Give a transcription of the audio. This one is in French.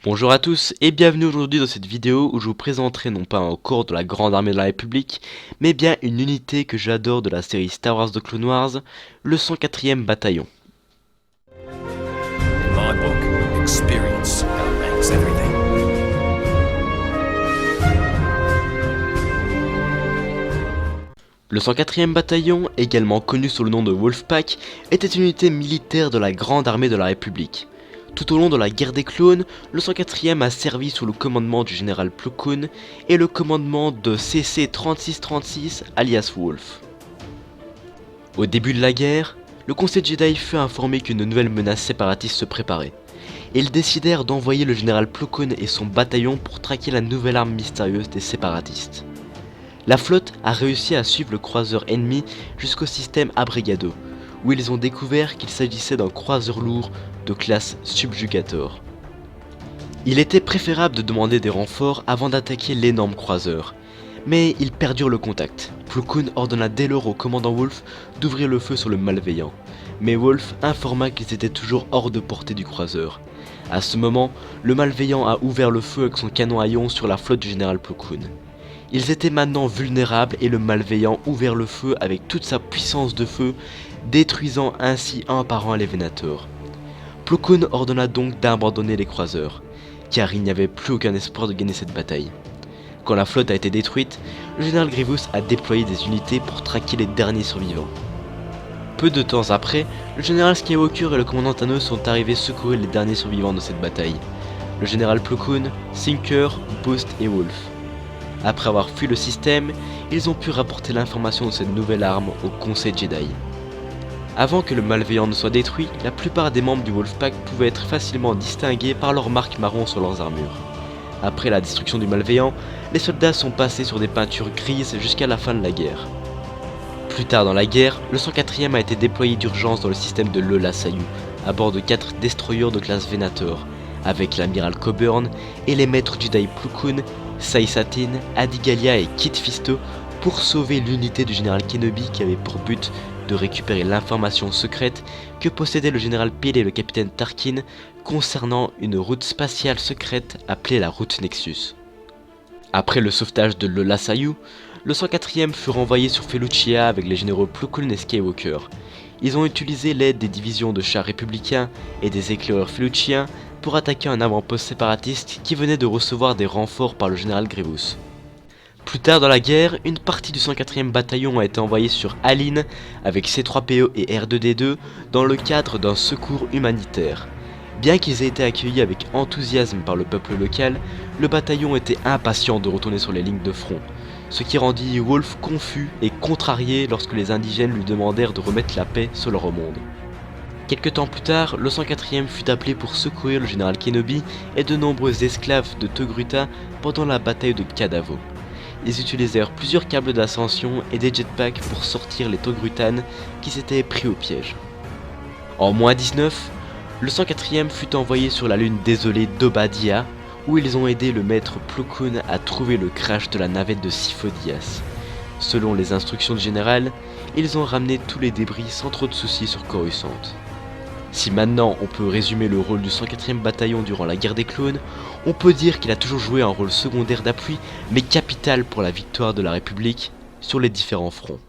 Bonjour à tous et bienvenue aujourd'hui dans cette vidéo où je vous présenterai non pas un corps de la Grande Armée de la République, mais bien une unité que j'adore de la série Star Wars de Clone Wars, le 104e bataillon. In my book, experience outranks everything. Le 104e bataillon, également connu sous le nom de Wolfpack, était une unité militaire de la Grande Armée de la République. Tout au long de la guerre des clones, le 104e a servi sous le commandement du général Plo Koon et le commandement de CC-3636 alias Wolf. Au début de la guerre, le Conseil Jedi fut informé qu'une nouvelle menace séparatiste se préparait. Ils décidèrent d'envoyer le général Plo Koon et son bataillon pour traquer la nouvelle arme mystérieuse des séparatistes. La flotte a réussi à suivre le croiseur ennemi jusqu'au système Abrigado, où ils ont découvert qu'il s'agissait d'un croiseur lourd de classe Subjugator. Il était préférable de demander des renforts avant d'attaquer l'énorme croiseur, mais ils perdurent le contact. Plo Koon ordonna dès lors au commandant Wolf d'ouvrir le feu sur le malveillant, mais Wolf informa qu'ils étaient toujours hors de portée du croiseur. À ce moment, le malveillant a ouvert le feu avec son canon à ion sur la flotte du général Plo Koon. Ils étaient maintenant vulnérables et le malveillant ouvert le feu avec toute sa puissance de feu, détruisant ainsi un par un les Venator. Plo Koon ordonna donc d'abandonner les croiseurs, car il n'y avait plus aucun espoir de gagner cette bataille. Quand la flotte a été détruite, le général Grievous a déployé des unités pour traquer les derniers survivants. Peu de temps après, le général Skywalker et le commandant Thanos sont arrivés secourir les derniers survivants de cette bataille. Le général Plo Koon, Thinker, Boost et Wolf. Après avoir fui le système, ils ont pu rapporter l'information de cette nouvelle arme au Conseil Jedi. Avant que le malveillant ne soit détruit, la plupart des membres du Wolfpack pouvaient être facilement distingués par leur marque marron sur leurs armures. Après la destruction du malveillant, les soldats sont passés sur des peintures grises jusqu'à la fin de la guerre. Plus tard dans la guerre, le 104e a été déployé d'urgence dans le système de Lola Sayu, à bord de 4 destroyers de classe Venator, avec l'amiral Coburn et les maîtres Jedi Plo Koon, Sai Satin, Adi Gallia et Kit Fisto pour sauver l'unité du général Kenobi qui avait pour but de récupérer l'information secrète que possédaient le général Peel et le capitaine Tarkin concernant une route spatiale secrète appelée la route Nexus. Après le sauvetage de Lola Sayu, le 104e fut renvoyé sur Felucia avec les généraux Plo Koon et Skywalker. Ils ont utilisé l'aide des divisions de chars républicains et des éclaireurs feluciens pour attaquer un avant-poste séparatiste qui venait de recevoir des renforts par le général Grievous. Plus tard dans la guerre, une partie du 104e bataillon a été envoyée sur Aline avec C3PO et R2D2 dans le cadre d'un secours humanitaire. Bien qu'ils aient été accueillis avec enthousiasme par le peuple local, le bataillon était impatient de retourner sur les lignes de front, ce qui rendit Wolf confus et contrarié lorsque les indigènes lui demandèrent de remettre la paix sur leur monde. Quelque temps plus tard, le 104e fut appelé pour secourir le général Kenobi et de nombreux esclaves de Togruta pendant la bataille de Kadavo. Ils utilisèrent plusieurs câbles d'ascension et des jetpacks pour sortir les Togrutanes qui s'étaient pris au piège. En -19, le 104e fut envoyé sur la lune désolée d'Obadia, où ils ont aidé le maître Plo Koon à trouver le crash de la navette de Sifo Dyas. Selon les instructions du général, ils ont ramené tous les débris sans trop de soucis sur Coruscant. Si maintenant on peut résumer le rôle du 104e bataillon durant la guerre des clones, on peut dire qu'il a toujours joué un rôle secondaire d'appui, mais capital pour la victoire de la République sur les différents fronts.